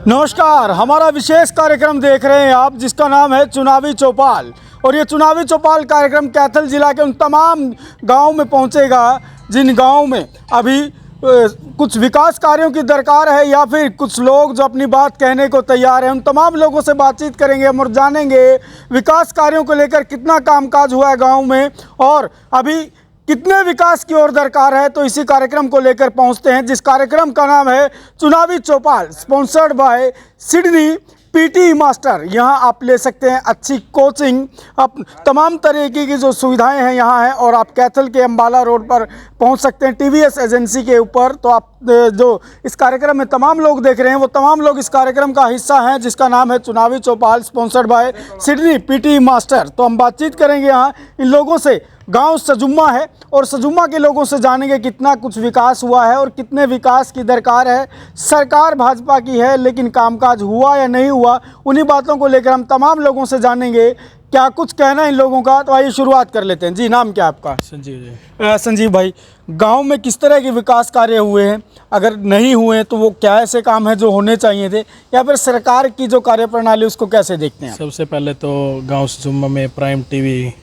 नमस्कार, हमारा विशेष कार्यक्रम देख रहे हैं आप, जिसका नाम है चुनावी चौपाल। और ये चुनावी चौपाल कार्यक्रम कैथल जिला के उन तमाम गांव में पहुंचेगा जिन गांव में अभी कुछ विकास कार्यों की दरकार है, या फिर कुछ लोग जो अपनी बात कहने को तैयार हैं। उन तमाम लोगों से बातचीत करेंगे हम और जानेंगे विकास कार्यों को लेकर कितना कामकाज हुआ है गाँव में और अभी कितने विकास की ओर दरकार है। तो इसी कार्यक्रम को लेकर पहुंचते हैं, जिस कार्यक्रम का नाम है चुनावी चौपाल, sponsored by Sydney PT Master. यहां आप ले सकते हैं अच्छी कोचिंग, अब तमाम तरीके की जो सुविधाएं हैं यहां है। और आप कैथल के अम्बाला रोड पर पहुंच सकते हैं टीवीएस एजेंसी के ऊपर। तो आप जो इस कार्यक्रम में तमाम लोग देख रहे हैं वो तमाम लोग इस कार्यक्रम का हिस्सा हैं, जिसका नाम है चुनावी चौपाल, sponsored by Sydney PT Master. तो हम बातचीत करेंगे यहाँ इन लोगों से। गांव सजुम्मा है और सजुम्मा के लोगों से जानेंगे कितना कुछ विकास हुआ है और कितने विकास की दरकार है। सरकार भाजपा की है, लेकिन कामकाज हुआ या नहीं हुआ, उन्हीं बातों को लेकर हम तमाम लोगों से जानेंगे क्या कुछ कहना है इन लोगों का। तो आइए शुरुआत कर लेते हैं। जी, नाम क्या आपका? संजीव जी। संजीव भाई, गांव में किस तरह के विकास कार्य हुए हैं? अगर नहीं हुए तो वो क्या ऐसे काम है जो होने चाहिए थे, या फिर सरकार की जो कार्यप्रणाली उसको कैसे देखते हैं? सबसे पहले तो गांव सजुम्मा में प्राइम टीवी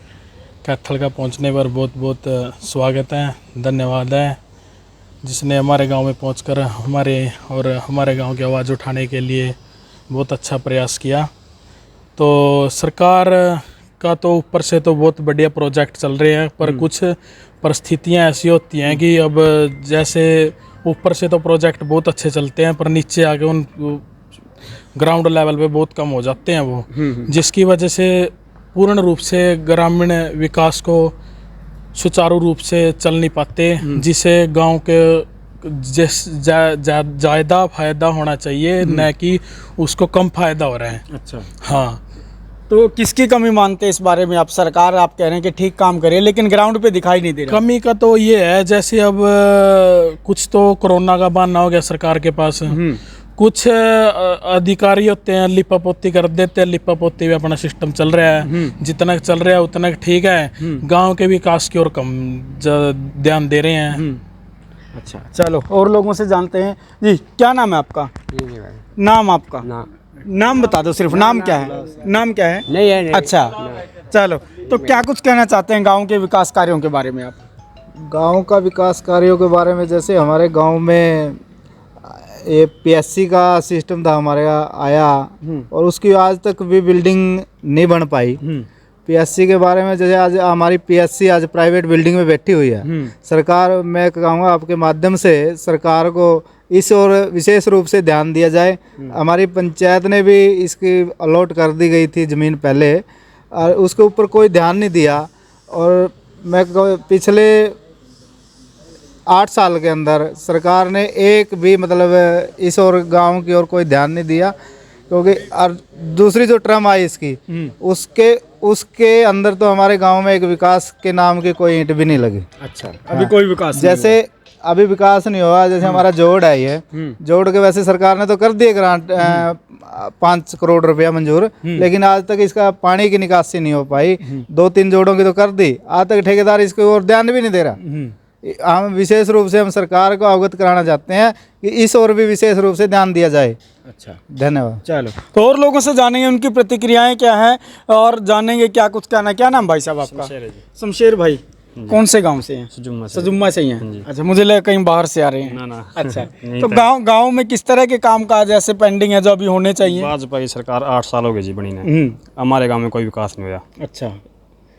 कैथल का पहुंचने पर बहुत बहुत स्वागत है, धन्यवाद है, जिसने हमारे गांव में पहुंचकर हमारे गांव की आवाज़ उठाने के लिए बहुत अच्छा प्रयास किया। तो सरकार का तो ऊपर से तो बहुत बढ़िया प्रोजेक्ट चल रहे हैं, पर कुछ परिस्थितियां ऐसी होती हैं कि अब जैसे ऊपर से तो प्रोजेक्ट बहुत अच्छे चलते हैं, पर नीचे आके उन ग्राउंड लेवल पे बहुत कम हो जाते हैं वो, जिसकी वजह से पूर्ण रूप से ग्रामीण विकास को सुचारू रूप से चल नहीं पाते, जिसे गांव के ज़्यादा फायदा होना चाहिए, न कि उसको कम फायदा हो रहा है। अच्छा, हाँ। तो किसकी कमी मानते हैं इस बारे में आप? सरकार आप कह रहे हैं कि ठीक काम करे, लेकिन ग्राउंड पे दिखाई नहीं दे रहा। कमी का तो ये है, जैसे अब कुछ तो कोरोना का बहाना हो गया सरकार के पास। कुछ अधिकारी होते हैं लिपापोती कर देते हैं, लिपापोती भी अपना सिस्टम चल रहा है, जितना चल रहा है उतना ठीक है, गांव के विकास की ओर कम ध्यान दे रहे हैं। अच्छा, चलो और लोगों से जानते हैं। जी, क्या नाम है आपका? नाम आपका? नाम बता दो सिर्फ। नाम क्या है? नाम क्या है? नहीं। अच्छा, चलो, तो क्या कुछ कहना चाहते हैं गांव के विकास कार्यों के बारे में आप? गांव का विकास कार्यों के बारे में, जैसे हमारे गांव में ये पीएससी का सिस्टम था हमारे आया, और उसकी आज तक भी बिल्डिंग नहीं बन पाई। पीएससी के बारे में, जैसे आज हमारी पीएससी आज प्राइवेट बिल्डिंग में बैठी हुई है। सरकार, मैं कहूँगा आपके माध्यम से सरकार को इस ओर विशेष रूप से ध्यान दिया जाए। हमारी पंचायत ने भी इसकी अलॉट कर दी गई थी ज़मीन पहले, और उसके ऊपर कोई ध्यान नहीं दिया। और मैं पिछले 8 साल के अंदर सरकार ने एक भी मतलब इस और गांव की ओर कोई ध्यान नहीं दिया, क्योंकि और दूसरी जो टर्म आई इसकी, उसके अंदर तो हमारे गांव में एक विकास के नाम की कोई ईंट भी नहीं लगी। अच्छा, अभी कोई विकास नहीं जैसे अभी विकास नहीं हुआ। जैसे हमारा जोड़ है, ये जोड़ के वैसे सरकार ने तो कर दिए ग्रांट 5 करोड़ रुपया मंजूर, लेकिन आज तक इसका पानी की निकासी नहीं हो पाई। 2-3 जोड़ों की तो कर दी, आज तक ठेकेदार इसकी ओर ध्यान भी नहीं दे रहा। हम विशेष रूप से हम सरकार को अवगत कराना चाहते हैं कि इस ओर भी विशेष रूप से ध्यान दिया जाए। अच्छा, धन्यवाद। चलो, तो और लोगों से जानेंगे उनकी प्रतिक्रियाएं क्या हैं और जानेंगे क्या कुछ कहना। क्या नाम भाई साहब आपका? शमशेर भाई, कौन से गांव से हैं? सजुम्मा से ही हैं। अच्छा, मुझे लगा कहीं बाहर से आ रहे हैं। ना। अच्छा, तो गांव में किस तरह के कामकाज ऐसे पेंडिंग है जो अभी होने चाहिए? भाजपा की सरकार 8 साल हो गई जी बनी ने, हमारे गांव में कोई विकास नहीं हुआ। अच्छा,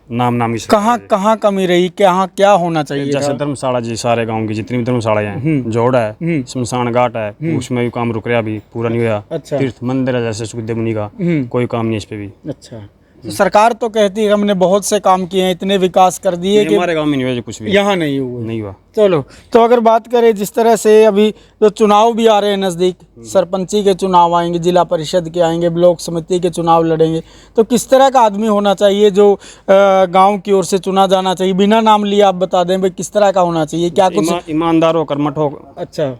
नाम की कहाँ कमी रही, क्या होना चाहिए? जैसे धर्मशाला जी, सारे गांव की जितनी भी धर्मशाला हैं, जोड़ है, शमशान घाट है, उसमें भी काम रुक रहा, अभी पूरा नहीं हुआ। अच्छा, तीर्थ मंदिर है जैसे सुखदेव मुनि का, कोई काम नहीं इस पे भी। अच्छा, तो सरकार तो कहती है हमने बहुत से काम किए हैं, इतने विकास कर दिए कि हमारे गांव में नहीं हुआ कुछ भी, यहाँ नहीं हुआ। चलो, तो अगर बात करें जिस तरह से अभी जो चुनाव भी आ रहे हैं नज़दीक, सरपंची के चुनाव आएंगे, जिला परिषद के आएंगे, ब्लॉक समिति के चुनाव लड़ेंगे, तो किस तरह का आदमी होना चाहिए जो गांव की ओर से चुना जाना चाहिए? बिना नाम लिए आप बता दें भाई किस तरह का होना चाहिए, क्या कुछ? ईमानदार हो, कर्मठ हो, अच्छा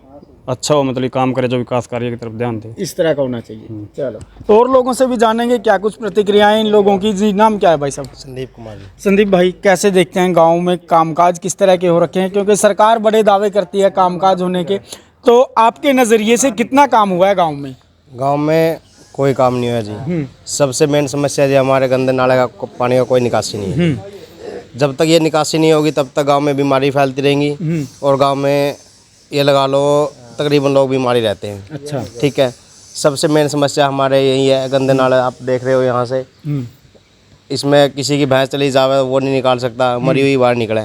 हो, मतलब काम करे, जो विकास कार्य की तरफ ध्यान दे, इस तरह का होना चाहिए। चलो, तो और लोगों से भी जानेंगे क्या कुछ प्रतिक्रियाएं इन लोगों की। जी, नाम क्या है भाई साहब? संदीप कुमार। संदीप भाई, कैसे देखते हैं गांव में कामकाज किस तरह के हो रखे हैं? क्योंकि सरकार बड़े दावे करती है कामकाज होने के, तो आपके नज़रिए से कितना काम हुआ है गांव में? गांव में कोई काम नहीं हुआ जी। सबसे मेन समस्या जी हमारे गंदे नाले का पानी का कोई निकासी नहीं है। जब तक ये निकासी नहीं होगी तब तक गांव में बीमारी फैलती रहेंगी और गांव में ये लगा लो तकरीबन लोग बीमारी रहते हैं। अच्छा, ठीक है, सबसे मेन समस्या हमारे यही है, गंदे नाले आप देख रहे हो यहाँ से। इसमें किसी की भैंस चली जावे वो नहीं निकाल सकता, मरी हुई बाहर निकले।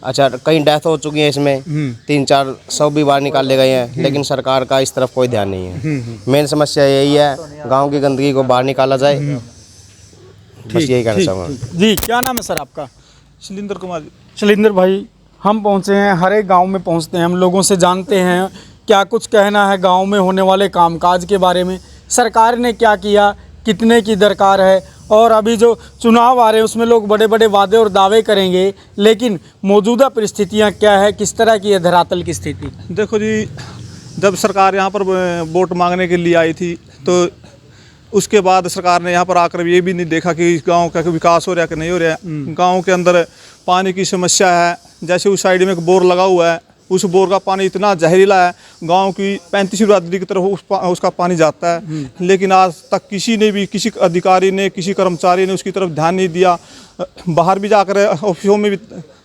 अच्छा, कई डेथ हो चुकी है इसमें, 300-400 भी बाहर निकाल ले गए हैं, लेकिन सरकार का इस तरफ कोई ध्यान नहीं है। मेन समस्या यही है, गांव की गंदगी को बाहर निकाला जाए, बस यही कहना चाहूँगा। जी क्या नाम है सर आपका? शैलेंद्र कुमार जी। शैलेंद्र भाई, हम पहुँचे हैं, हर एक गाँव में पहुँचते हैं, हम लोगों से जानते हैं क्या कुछ कहना है गाँव में होने वाले कामकाज के बारे में, सरकार ने क्या किया, कितने की दरकार है। और अभी जो चुनाव आ रहे हैं उसमें लोग बड़े बड़े वादे और दावे करेंगे, लेकिन मौजूदा परिस्थितियां क्या है, किस तरह की है धरातल की स्थिति? देखो जी, जब सरकार यहाँ पर वोट मांगने के लिए आई थी तो उसके बाद सरकार ने यहाँ पर आकर ये भी नहीं देखा कि इस गांव का विकास हो रहा है कि नहीं हो रहा है। गांव के अंदर पानी की समस्या है। जैसे उस साइड में एक बोर लगा हुआ है, उस बोर का पानी इतना जहरीला है, गांव की 35 बिरादरी की तरफ उसका पानी जाता है। लेकिन आज तक किसी ने भी, किसी अधिकारी ने, किसी कर्मचारी ने उसकी तरफ ध्यान नहीं दिया। बाहर भी जाकर ऑफिसों में भी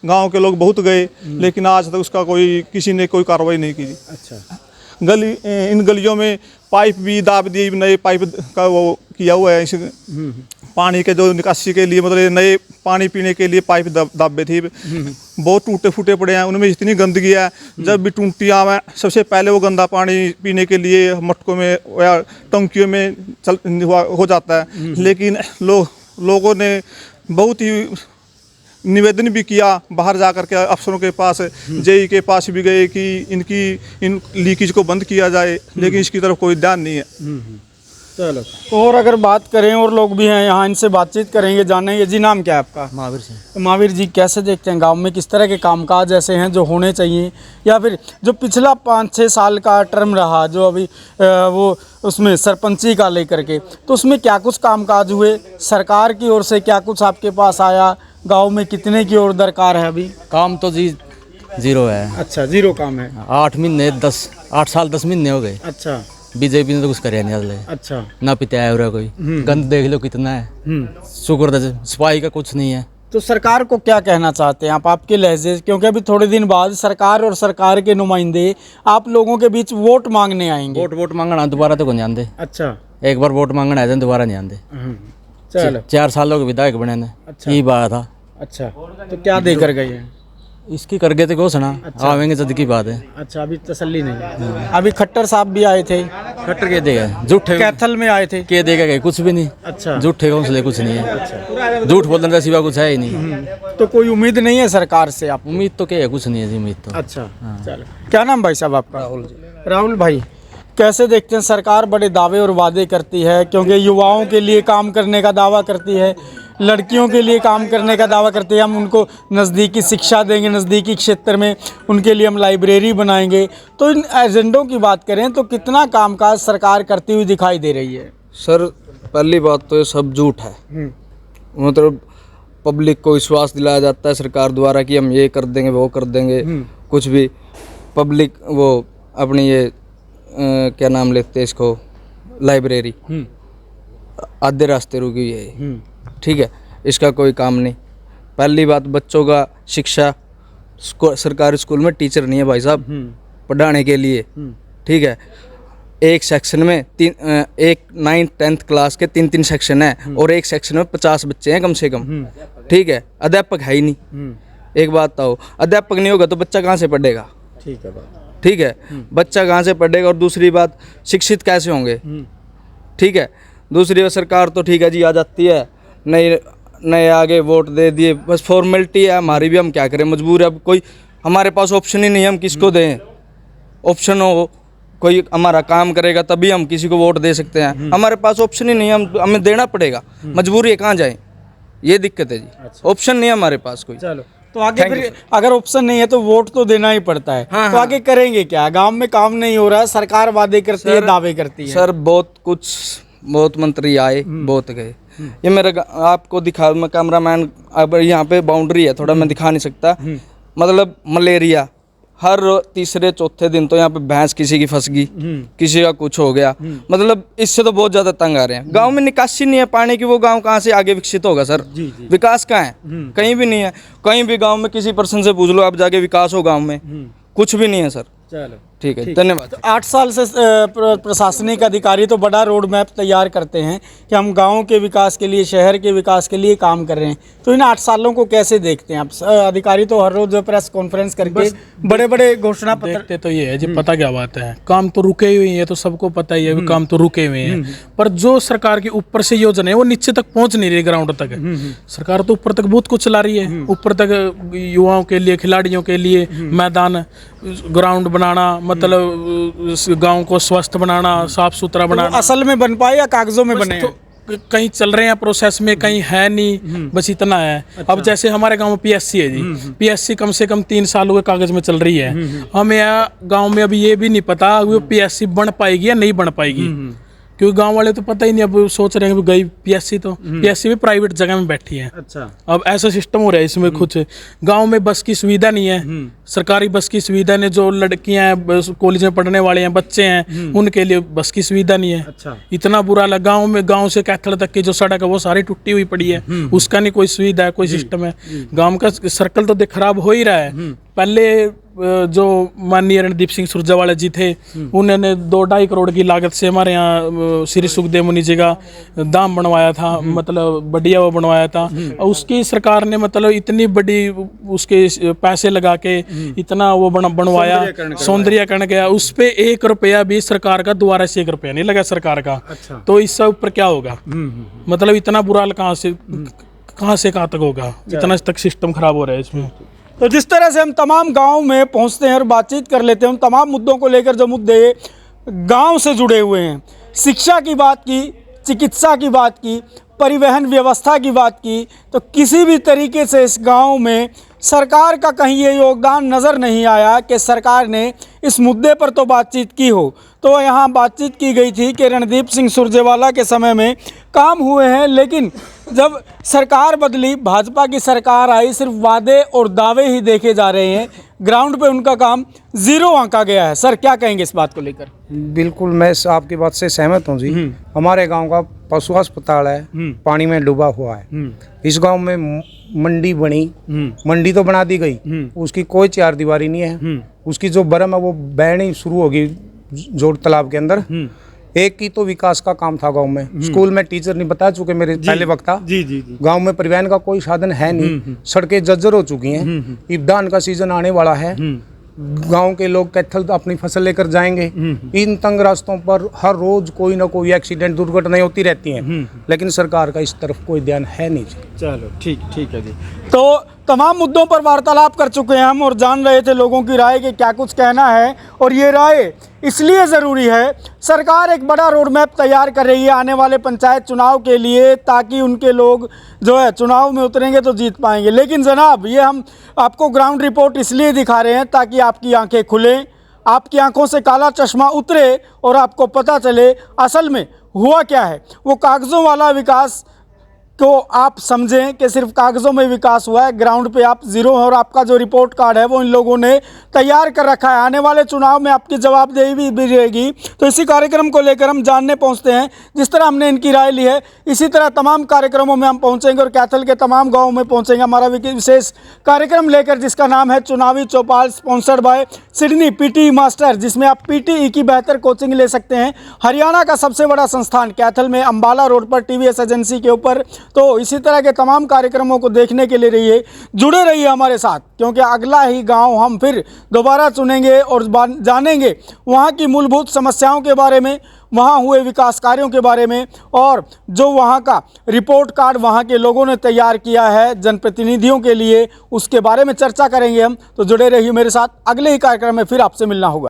गांव के लोग बहुत गए, लेकिन आज तक उसका किसी ने कोई कार्रवाई नहीं की। अच्छा, इन गलियों में पाइप भी दाब दिए, नए पाइप का वो किया हुआ है। इस पानी के जो निकासी के लिए, मतलब नए पानी पीने के लिए पाइप दाबे थे, बहुत टूटे फूटे पड़े हैं, उनमें इतनी गंदगी है। जब भी टूटियाँ में सबसे पहले वो गंदा पानी पीने के लिए मटकों में या टंकियों में हो जाता है। लेकिन लोगों ने बहुत ही निवेदन भी किया, बाहर जाकर के अफसरों के पास, जेई के पास भी गए कि इन लीकेज को बंद किया जाए, लेकिन इसकी तरफ कोई ध्यान नहीं है। चलो, तो और अगर बात करें, और लोग भी हैं यहाँ, इनसे बातचीत करेंगे, जानेंगे। जी नाम क्या है आपका? महावीर सिंह। महावीर जी, कैसे देखते हैं गांव में किस तरह के कामकाज ऐसे हैं जो होने चाहिए, या फिर जो पिछला 5-6 साल का टर्म रहा जो अभी वो उसमें सरपंची का लेकर के, तो उसमें क्या कुछ कामकाज हुए, सरकार की ओर से क्या कुछ आपके पास आया, गांव में कितने की ओर दरकार है अभी? काम तो जी जीरो है। अच्छा, जीरो काम है। 8 साल 10 महीने हो गए। अच्छा, बीजेपी ने तो कुछ करे नहीं आज। अच्छा, ना पिता है कोई, गंद देख लो कितना है। शुक्र सफाई का कुछ नहीं है। तो सरकार को क्या कहना चाहते हैं आप, आपके लहजे, क्योंकि अभी थोड़े दिन बाद सरकार और सरकार के नुमाइंदे आप लोगों के बीच वोट मांगने आएंगे। वोट मांगना दोबारा तो नहीं आते। अच्छा, एक बार वोट मांगना है दोबारा नहीं आते। चलो, 4 सालों के विधायक बने ने। अच्छा, ये बात था। अच्छा, तो क्या देकर गए हैं? इसकी कर गए थे घोषणा। आवेंगे जद की बात है। अच्छा, अभी तसल्ली नहीं है। अभी खट्टर साहब भी आए थे, खट्टर के देगा, झूठे कैथल में आए थे, के देगा कुछ भी नहीं। अच्छा, झूठे हौसले कुछ नहीं है। झूठ बोलने का सिवा कुछ है ही नहीं। तो कोई उम्मीद नहीं है सरकार से आप? उम्मीद तो क्या है, कुछ नहीं है जी उम्मीद तो। अच्छा, चलो, क्या नाम भाई साहब आपका? राहुल जी। राहुल भाई, कैसे देखते हैं, सरकार बड़े दावे और वादे करती है, क्योंकि युवाओं के लिए काम करने का दावा करती है, लड़कियों के लिए काम करने का दावा करते हैं, हम उनको नज़दीकी शिक्षा देंगे, नज़दीकी क्षेत्र में उनके लिए हम लाइब्रेरी बनाएंगे। तो इन एजेंडों की बात करें तो कितना कामकाज सरकार करती हुई दिखाई दे रही है? सर, पहली बात तो ये सब झूठ है। मतलब पब्लिक को विश्वास दिलाया जाता है सरकार द्वारा कि हम ये कर देंगे, वो कर देंगे, कुछ भी। पब्लिक वो अपनी ये क्या नाम लेते हैं इसको, लाइब्रेरी आधे रास्ते रुकी है। ठीक है, इसका कोई काम नहीं। पहली बात, बच्चों का शिक्षा, सरकारी स्कूल में टीचर नहीं है भाई साहब पढ़ाने के लिए। ठीक है, एक सेक्शन में एक 9th 10th क्लास के 3-3 सेक्शन है, और एक सेक्शन में 50 बच्चे हैं कम से कम। ठीक है, अध्यापक है ही नहीं। एक बात तो, अध्यापक नहीं होगा तो बच्चा कहाँ से पढ़ेगा? ठीक है बात। ठीक है, बच्चा कहाँ से पढ़ेगा? और दूसरी बात, शिक्षित कैसे होंगे? ठीक है, दूसरी बात, सरकार तो ठीक है जी आ जाती है, नए आगे वोट दे दिए, बस फॉर्मेलिटी है हमारी भी, हम क्या करें, मजबूर है। अब कोई हमारे पास ऑप्शन ही नहीं है, हम किसको दें? ऑप्शन हो, कोई हमारा काम करेगा तभी हम किसी को वोट दे सकते हैं। हमारे पास ऑप्शन ही नहीं है, हमें देना पड़ेगा, मजबूरी है, कहाँ जाएं? ये दिक्कत है जी। ऑप्शन नहीं है हमारे पास कोई। चलो, तो आगे फिर अगर ऑप्शन नहीं है तो वोट तो देना ही पड़ता है। तो आगे करेंगे क्या? गांव में काम नहीं हो रहा है, सरकार वादे करती है, दावे करती है। सर, बहुत मंत्री आए, बहुत गए। ये मेरा आपको दिखा, मैं कैमरामैन, अब यहाँ पे बाउंड्री है थोड़ा, मैं दिखा नहीं सकता। मतलब मलेरिया हर तीसरे चौथे दिन तो यहाँ पे भैंस किसी की फंस गई, किसी का कुछ हो गया। मतलब इससे तो बहुत ज्यादा तंग आ रहे हैं। गांव में निकासी नहीं है पानी की, वो गांव कहाँ से आगे विकसित होगा सर? विकास कहाँ है? कहीं भी नहीं है। कहीं भी गांव में किसी पर्सन से पूछ लो आप जाके, विकास हो गांव में? कुछ भी नहीं है सर। चलो ठीक है, धन्यवाद। तो 8 साल से प्रशासनिक अधिकारी तो बड़ा रोड मैप तैयार करते हैं कि हम गांव के विकास के लिए, शहर के विकास के लिए काम कर रहे हैं। तो इन 8 सालों को कैसे देखते हैं आप? अधिकारी तो हर रोज प्रेस कॉन्फ्रेंस करके बड़े बड़े घोषणा पत्र देखते तो ये है जी, पता क्या बात है, काम तो रुके हुए हैं, तो सबको पता ही है, काम तो रुके हुए हैं, पर जो सरकार के ऊपर से योजना है वो नीचे तक पहुंच नहीं रही, ग्राउंड तक। सरकार तो ऊपर तक बहुत कुछ चला रही है, ऊपर तक युवाओं के लिए, खिलाड़ियों के लिए मैदान, ग्राउंड बनाना, मतलब गांव को स्वस्थ बनाना, साफ सुथरा बनाना। असल में बन पाए या कागजों में बने? तो कहीं चल रहे हैं प्रोसेस में, कहीं है नहीं, बस इतना है। अब जैसे हमारे गांव में पीएससी है जी, पीएससी कम से कम 3 साल हुए कागज में चल रही है। हमें गांव में अभी ये भी नहीं पता वो पीएससी बन पाएगी या नहीं बन पाएगी, क्योंकि गांव वाले तो पता ही नहीं। अब सोच रहे हैं कि गई पीएससी, तो पीएससी भी प्राइवेट जगह में बैठी है। अच्छा, अब ऐसा सिस्टम हो रहा है इसमें। कुछ गांव में बस की सुविधा नहीं है, सरकारी बस की सुविधा नहीं। जो लड़कियां हैं, कॉलेज में पढ़ने वाले हैं, बच्चे हैं, उनके लिए बस की सुविधा नहीं है। अच्छा, इतना बुरा लगा। गांव में, गांव से कैथल तक की जो सड़क है वो सारी टूटी हुई पड़ी है, उसका नहीं कोई सुविधा है, कोई सिस्टम है। गांव का सर्कल तो खराब हो ही रहा है। पहले जो माननीय रणदीप सिंह सुरजेवाला जी थे, उन्होंने 2-2.5 करोड़ की लागत से हमारे यहाँ श्री सुखदेव मुनि जी का धाम बनवाया था, मतलब बढ़िया वो बनवाया था। उसकी सरकार ने मतलब इतनी बड़ी उसके पैसे लगा के इतना वो बनवाया, सौंदर्यीकरण किया, उस पे 1 रुपया भी सरकार का, दोबारा से 1 रुपया नहीं लगा सरकार का। अच्छा, तो इससे ऊपर क्या होगा? मतलब इतना बुरा कहाँ से कहाँ तक होगा? इतना तक सिस्टम खराब हो रहा है इसमें। तो जिस तरह से हम तमाम गांव में पहुंचते हैं और बातचीत कर लेते हैं, उन तमाम मुद्दों को लेकर जो मुद्दे गांव से जुड़े हुए हैं, शिक्षा की बात की, चिकित्सा की बात की, परिवहन व्यवस्था की बात की, तो किसी भी तरीके से इस गांव में सरकार का कहीं ये योगदान नज़र नहीं आया कि सरकार ने इस मुद्दे पर तो बातचीत की हो। तो यहाँ बातचीत की गई थी कि रणदीप सिंह सुरजेवाला के समय में काम हुए हैं, लेकिन जब सरकार बदली, भाजपा की सरकार आई, सिर्फ वादे और दावे ही देखे जा रहे हैं, ग्राउंड पे उनका काम 0 आंका गया है। सर, क्या कहेंगे इस बात को लेकर? बिल्कुल, मैं आपकी बात से सहमत हूँ जी। हमारे गांव का पशु अस्पताल है, पानी में डूबा हुआ है। इस गांव में मंडी बनी, मंडी तो बना दी गई, उसकी कोई 4 दीवारी नहीं है। उसकी जो बरम है वो बहनी शुरू होगी जोड़ तालाब के अंदर। एक की तो विकास का काम था गांव में। स्कूल में टीचर नहीं बता चुके मेरे पहले वक्ता। गांव में परिवहन का कोई साधन है नहीं, सड़कें जर्जर हो चुकी हैं। ईबदान का सीजन आने वाला है, गांव के लोग कैथल अपनी फसल लेकर जाएंगे। इन तंग रास्तों पर हर रोज कोई ना कोई एक्सीडेंट, दुर्घटनाएं होती रहती हैं, लेकिन सरकार का इस तरफ कोई ध्यान है नहीं। चलो ठीक है जी। तो तमाम मुद्दों पर वार्तालाप कर चुके हैं हम और जान रहे थे लोगों की राय कि क्या कुछ कहना है। और ये राय इसलिए ज़रूरी है, सरकार एक बड़ा रोड मैप तैयार कर रही है आने वाले पंचायत चुनाव के लिए, ताकि उनके लोग जो है चुनाव में उतरेंगे तो जीत पाएंगे। लेकिन जनाब, ये हम आपको ग्राउंड रिपोर्ट इसलिए दिखा रहे हैं ताकि आपकी आंखें खुलें, आपकी आंखों से काला चश्मा उतरे और आपको पता चले असल में हुआ क्या है। वो कागज़ों वाला विकास को आप समझें कि सिर्फ कागज़ों में विकास हुआ है, ग्राउंड पे आप 0 हैं। और आपका जो रिपोर्ट कार्ड है वो इन लोगों ने तैयार कर रखा है। आने वाले चुनाव में आपकी जवाबदेही भी रहेगी। तो इसी कार्यक्रम को लेकर हम जानने पहुंचते हैं। जिस तरह हमने इनकी राय ली है, इसी तरह तमाम कार्यक्रमों में हम पहुंचेंगे और कैथल के तमाम गाँव में पहुँचेंगे। हमारा विशेष कार्यक्रम लेकर, जिसका नाम है चुनावी चौपाल, sponsored by Sydney PT Master, जिसमें आप पीटीई की बेहतर कोचिंग ले सकते हैं। हरियाणा का सबसे बड़ा संस्थान कैथल में, अंबाला रोड पर, टीवीएस एजेंसी के ऊपर। तो इसी तरह के तमाम कार्यक्रमों को देखने के लिए जुड़े रहिए हमारे साथ, क्योंकि अगला ही गांव हम फिर दोबारा चुनेंगे और जानेंगे वहां की मूलभूत समस्याओं के बारे में, वहां हुए विकास कार्यों के बारे में, और जो वहां का रिपोर्ट कार्ड वहां के लोगों ने तैयार किया है जनप्रतिनिधियों के लिए, उसके बारे में चर्चा करेंगे हम। तो जुड़े रहिए मेरे साथ, अगले ही कार्यक्रम में फिर आपसे मिलना होगा।